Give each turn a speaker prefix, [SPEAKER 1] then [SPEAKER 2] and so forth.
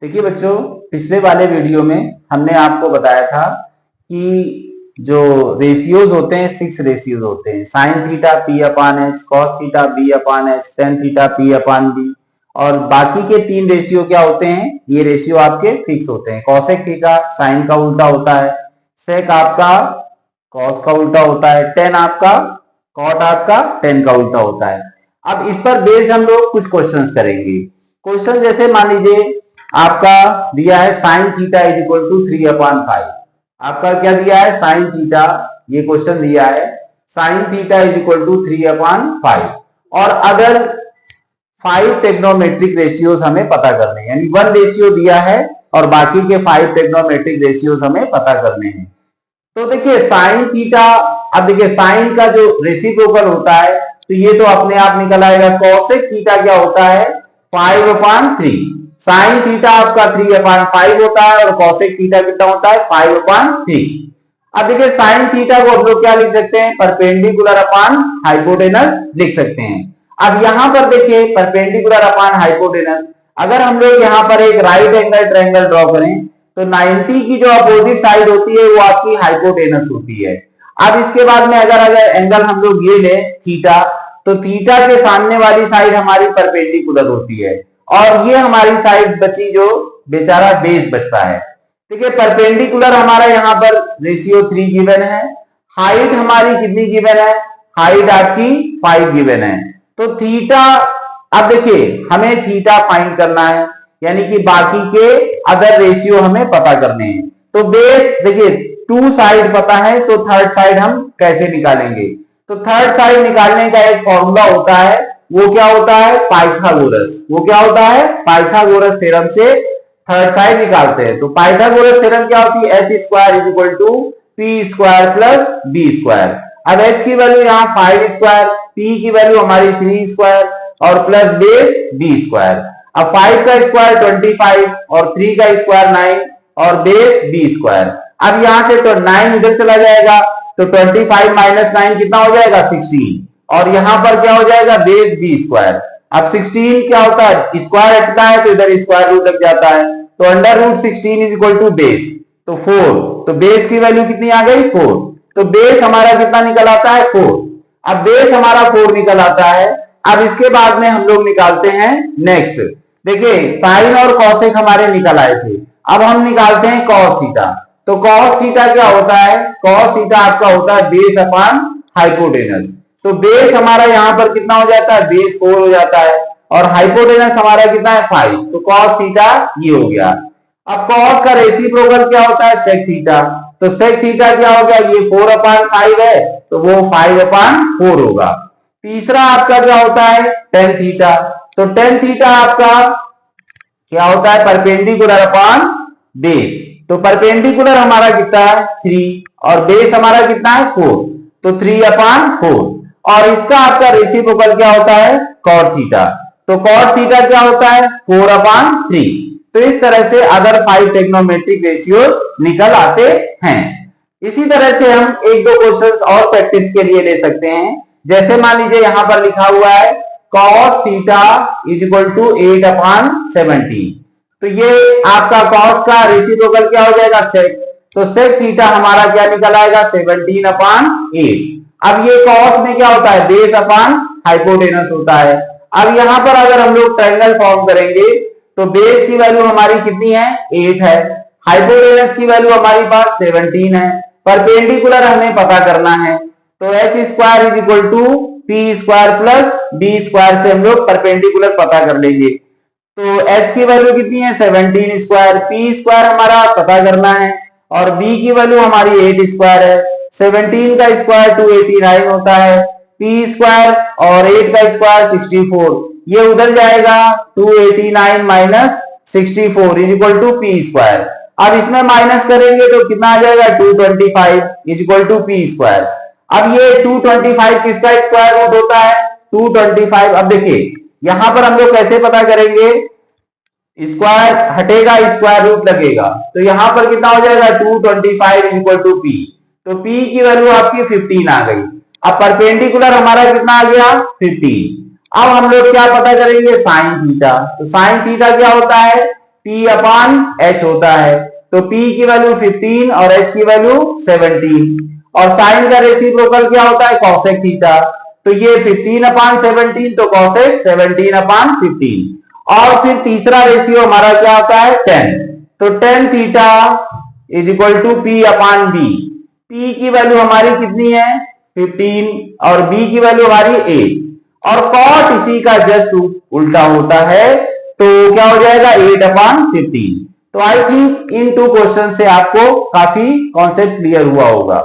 [SPEAKER 1] देखिए बच्चों, पिछले वाले वीडियो में हमने आपको बताया था कि जो रेशियोज होते हैं 6 रेशियोज होते हैं, sine theta P upon H, cos theta B upon H, tan theta P upon B, और बाकी के 3 रेशियो क्या होते हैं, ये रेशियो आपके फिक्स होते हैं। कॉसेक थीटा साइन का उल्टा होता है, सेक आपका कॉस का उल्टा होता है, टेन आपका कॉट आपका टेन का उल्टा होता है। अब इस पर बेस्ड हम लोग कुछ क्वेश्चंस करेंगे। क्वेश्चन जैसे मान लीजिए आपका दिया है sine theta is equal to 3/5। आपका क्या दिया है, साइन थीटा, ये क्वेश्चन दिया है sine theta is equal to 3/5, और अगर 5 टेक्नोमेट्रिक रेशियोज हमें पता करने हैं, यानी 1 रेशियो दिया है और बाकी के 5 टेक्नोमेट्रिक रेशियोज हमें पता करने हैं। तो देखिए साइन थीटा, अब देखिए साइन का जो रेसिप्रोकल होता है तो ये तो अपने आप निकल आएगा। कॉसेक थीटा क्या होता है, 5/3। साइन थीटा आपका 3/5 होता है और कॉसेक थीटा कितना होता है, 5/3। अब देखिए साइन थीटा को हम लोग क्या लिख सकते हैं, परपेंडिकुलर अपान हाइपोटेनस लिख सकते हैं। अब यहां पर देखिए परपेंडिकुलर अपान हाइपोटेनस, अगर हम लोग यहां पर एक राइट एंगल ट्रायंगल ड्रॉ करें तो 90 की जो अपोजिट साइड होती है वो आपकी हाइपोटेनस होती है। अब इसके बाद में अगर एंगल हम लोग ये ले थीटा, तो थीटा के सामने वाली साइड हमारी परपेंडिकुलर होती है और ये हमारी साइड बची जो बेचारा बेस बचता है। ठीक है, परपेंडिकुलर हमारा यहाँ पर रेशियो 3 गिवन है, हाइट हमारी कितनी गिवन है, हाइट आपकी 5 गिवन है। तो थीटा, अब देखिए हमें थीटा फाइंड करना है, यानी कि बाकी के अदर रेशियो हमें पता करने हैं। तो बेस देखिए 2 साइड पता है, तो थर्ड साइड हम कैसे निकालेंगे, तो थर्ड साइड निकालने का एक फॉर्मूला होता है, वो क्या होता है, पाइथागोरस। वो क्या होता है, पाइथागोरस थ्योरम से थर्ड साइड निकालते हैं। तो पाइथागोरस थ्योरम क्या होती है, H square is equal to P square plus B square. अब एच की वैल्यू यहाँ 5 स्क्वायर, पी की वैल्यू हमारी 3 स्क्वायर और प्लस बेस बी स्क्वायर। अब 5 का स्क्वायर 25 और 3 का स्क्वायर 9 और बेस बी स्क्वायर। अब यहां से तो 9 इधर चला जाएगा, तो 25 माइनस 9 कितना हो जाएगा, 16, और यहां पर क्या हो जाएगा, बेस बी स्क्वायर। अब 16 क्या होता है, स्क्वायर हटता है तो इधर स्क्वायर रूट लग जाता है, तो under root 16 is equal to base, तो 4। तो बेस की वैल्यू कितनी आ गई, 4। तो बेस हमारा कितना निकल आता है, 4। अब बेस हमारा 4 निकल आता है। अब इसके बाद में हम लोग निकालते हैं नेक्स्ट, देखिए साइन और कॉसेक हमारे निकल आए थे, अब हम निकालते हैं कॉस थीटा। तो कॉस थीटा क्या होता है, कॉस थीटा आपका होता है बेस अपान हाइपोटेनस। तो बेस हमारा यहां पर कितना हो जाता है, बेस 4 हो जाता है, और हाइपोटेनस हमारा कितना है, 5। तो कॉस थीटा ये हो गया। अब कॉस का रेसिप्रोकल क्या होता है, सेक थीटा। तो सेक थीटा क्या हो गया, ये 4/5 है, तो वो 5/4 होगा। तीसरा आपका क्या होता है, टेन थीटा। तो टेन थीटा आपका क्या होता है, परपेंडिकुलर अपान बेस। तो परपेंडिकुलर हमारा कितना है, 3, और बेस हमारा कितना है, 4, तो 3/4। और इसका आपका रेसिप्रोकल क्या होता है, कॉट थीटा। तो कॉट थीटा क्या होता है, 4/3। तो इस तरह से अदर 5 टेक्नोमेट्रिक रेशियोज निकल आते हैं। इसी तरह से हम एक दो क्वेश्चंस और प्रैक्टिस के लिए ले सकते हैं। जैसे मान लीजिए यहां पर लिखा हुआ है cos theta is equal to 8/17। तो ये आपका cos का रेसिप्रोकल क्या हो जाएगा, sec। तो sec थीटा हमारा क्या निकल आएगा, 17/8। अब ये cos में क्या होता है, बेस अपान हाइपोटेनस होता है। अब यहां पर अगर हम लोग ट्रायंगल फॉर्म करेंगे तो बेस की वैल्यू हमारी कितनी है, 8 है, हाइपोटेनस की वैल्यू हमारी पास 17 है, परपेंडिकुलर हमें पता करना है। तो H square is equal to P square plus B square से हम लोग परपेंडिकुलर पता कर लेंगे। तो h की वैल्यू कितनी है, 17 स्क्वायर, पी स्क्वायर हमारा पता करना है, और b की वैल्यू हमारी 8 स्क्वायर है। 17 का स्क्वायर 289 होता है, पी स्क्वायर और 8 का स्क्वायर 64, ये उधर जाएगा, 289 minus 64 is equal to P square. अब इसमें माइनस करेंगे तो कितना आ जाएगा, 225 is equal to P square. अब ये 225 किसका स्क्वायर रूट होता है, 225। अब देखिए यहां पर हम लोग कैसे पता करेंगे, स्क्वायर हटेगा स्क्वायर रूट लगेगा, तो यहां पर कितना हो जाएगा, 225 इज इक्वल टू पी। तो पी की वैल्यू आपकी 15 आ गई। अब परपेंडिकुलर हमारा कितना आ गया, 15। अब हम लोग क्या पता करेंगे, साइन थीटा। तो साइन थीटा क्या होता है, P अपान H होता है। तो P की वैल्यू 15 और H की वैल्यू 17 और साइन का रेसिप्रोकल क्या होता है cosec थीटा। तो ये 15 अपान 17 तो cosec 17 अपान 15 और फिर तीसरा रेशियो हमारा क्या आता है 10। तो tan theta is equal to P upon B। P की वैल्यू हमारी कितनी है 15 और B की वैल्यू हमारी 8 और cot इसी का जस्ट उल्टा होता है तो क्या हो जाएगा 8 अपान 15। तो आई थिंक इन 2 क्वेश्चन से आपको काफी कॉन्सेप्ट क्लियर हुआ होगा।